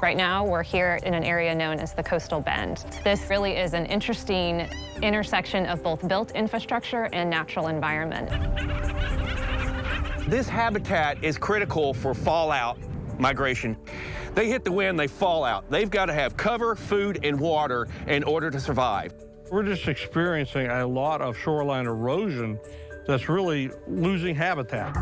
Right now, we're here in an area known as the Coastal Bend. This really is an interesting intersection of both built infrastructure and natural environment. This habitat is critical for fallout migration. They hit the wind, they fall out. They've got to have cover, food, and water in order to survive. We're just experiencing a lot of shoreline erosion that's really losing habitat.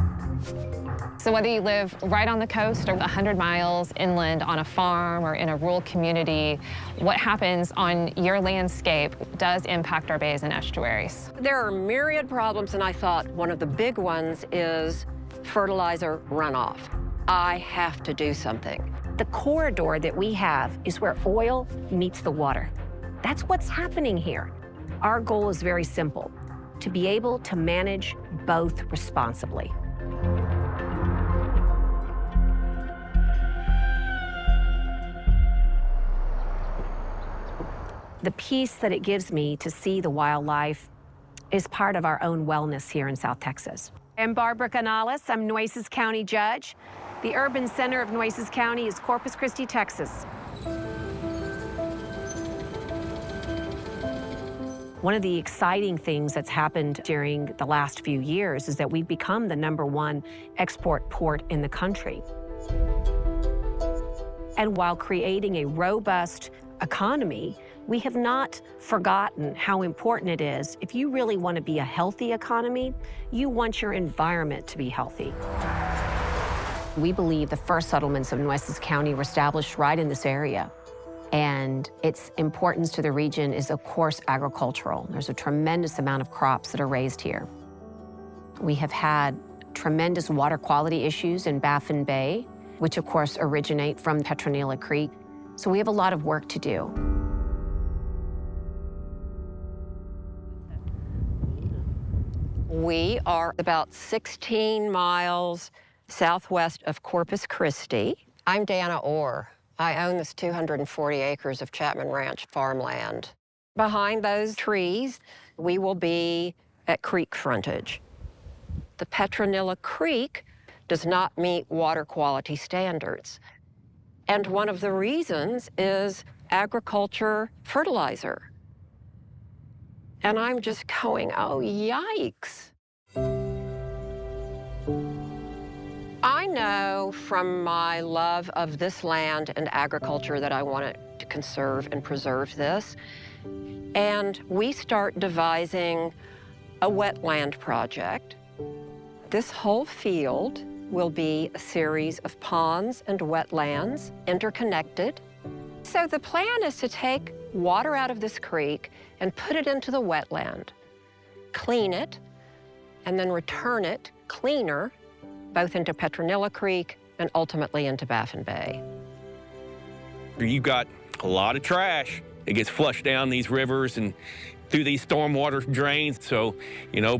So whether you live right on the coast or 100 miles inland on a farm or in a rural community, what happens on your landscape does impact our bays and estuaries. There are myriad problems, and I thought one of the big ones is fertilizer runoff. I have to do something. The corridor that we have is where oil meets the water. That's what's happening here. Our goal is very simple, to be able to manage both responsibly. The peace that it gives me to see the wildlife is part of our own wellness here in South Texas. I'm Barbara Canales. I'm Nueces County Judge. The urban center of Nueces County is Corpus Christi, Texas. One of the exciting things that's happened during the last few years is that we've become the #1 export port in the country. And while creating a robust economy, we have not forgotten how important it is. If you really want to be a healthy economy, you want your environment to be healthy. We believe the first settlements of Nueces County were established right in this area. And its importance to the region is, of course, agricultural. There's a tremendous amount of crops that are raised here. We have had tremendous water quality issues in Baffin Bay, which of course originate from Petronila Creek. So we have a lot of work to do. We are about 16 miles southwest of Corpus Christi. I'm Dana Orr. I own this 240 acres of Chapman Ranch farmland. Behind those trees, we will be at creek frontage. The Petronila Creek does not meet water quality standards. And one of the reasons is agriculture fertilizer. And I'm just going, oh, yikes. I know from my love of this land and agriculture that I wanted to conserve and preserve this. And we start devising a wetland project. This whole field will be a series of ponds and wetlands interconnected. So the plan is to take water out of this creek and put it into the wetland, clean it, and then return it cleaner, both into Petronila Creek and ultimately into Baffin Bay. You've got a lot of trash. It gets flushed down these rivers and through these stormwater drains. So,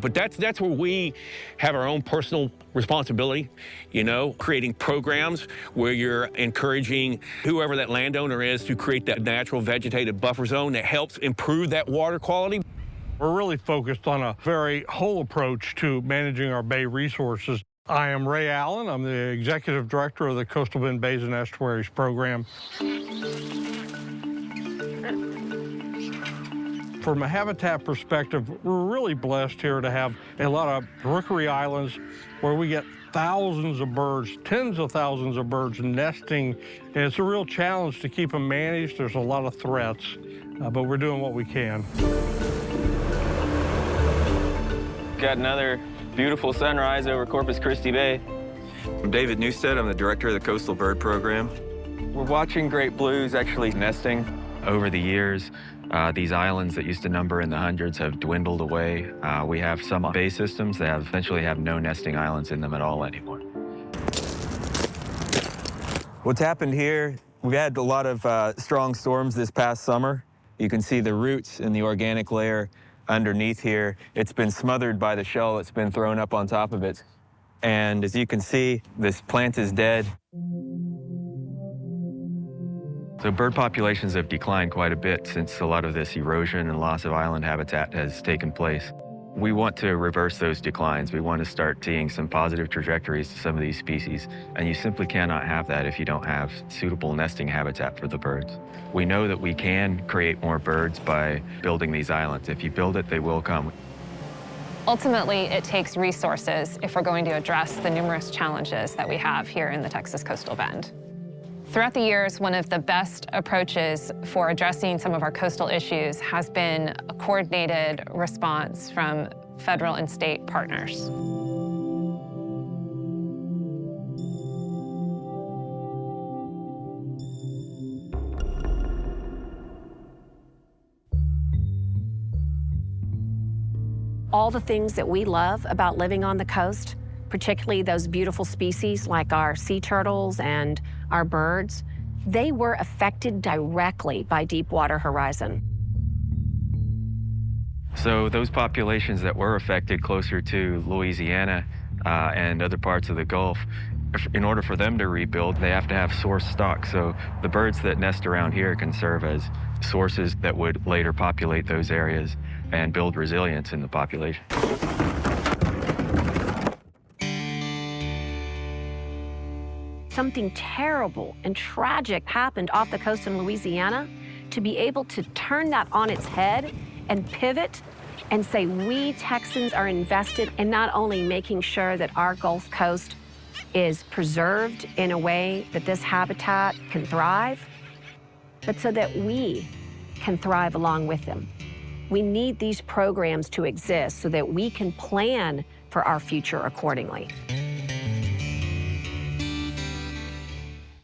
but that's where we have our own personal responsibility, creating programs where you're encouraging whoever that landowner is to create that natural vegetative buffer zone that helps improve that water quality. We're really focused on a very whole approach to managing our bay resources. I am Ray Allen. I'm the Executive Director of the Coastal Bend Bays and Estuaries Program. From a habitat perspective, we're really blessed here to have a lot of rookery islands where we get thousands of birds, tens of thousands of birds nesting. And it's a real challenge to keep them managed. There's a lot of threats, but we're doing what we can. Got another beautiful sunrise over Corpus Christi Bay. I'm David Newstead. I'm the director of the Coastal Bird Program. We're watching great blues actually nesting. Over the years, these islands that used to number in the hundreds have dwindled away. We have some bay systems that essentially have no nesting islands in them at all anymore. What's happened here, we've had a lot of strong storms this past summer. You can see the roots in the organic layer underneath here. It's been smothered by the shell that's been thrown up on top of it. And as you can see, this plant is dead. So bird populations have declined quite a bit since a lot of this erosion and loss of island habitat has taken place. We want to reverse those declines. We want to start seeing some positive trajectories to some of these species, and you simply cannot have that if you don't have suitable nesting habitat for the birds. We know that we can create more birds by building these islands. If you build it, they will come. Ultimately, it takes resources if we're going to address the numerous challenges that we have here in the Texas Coastal Bend. Throughout the years, one of the best approaches for addressing some of our coastal issues has been a coordinated response from federal and state partners. All the things that we love about living on the coast, particularly those beautiful species like our sea turtles and our birds, they were affected directly by Deepwater Horizon. So those populations that were affected closer to Louisiana and other parts of the Gulf, in order for them to rebuild, they have to have source stock. So the birds that nest around here can serve as sources that would later populate those areas and build resilience in the population. Something terrible and tragic happened off the coast in Louisiana. To be able to turn that on its head and pivot and say we Texans are invested in not only making sure that our Gulf Coast is preserved in a way that this habitat can thrive, but so that we can thrive along with them. We need these programs to exist so that we can plan for our future accordingly.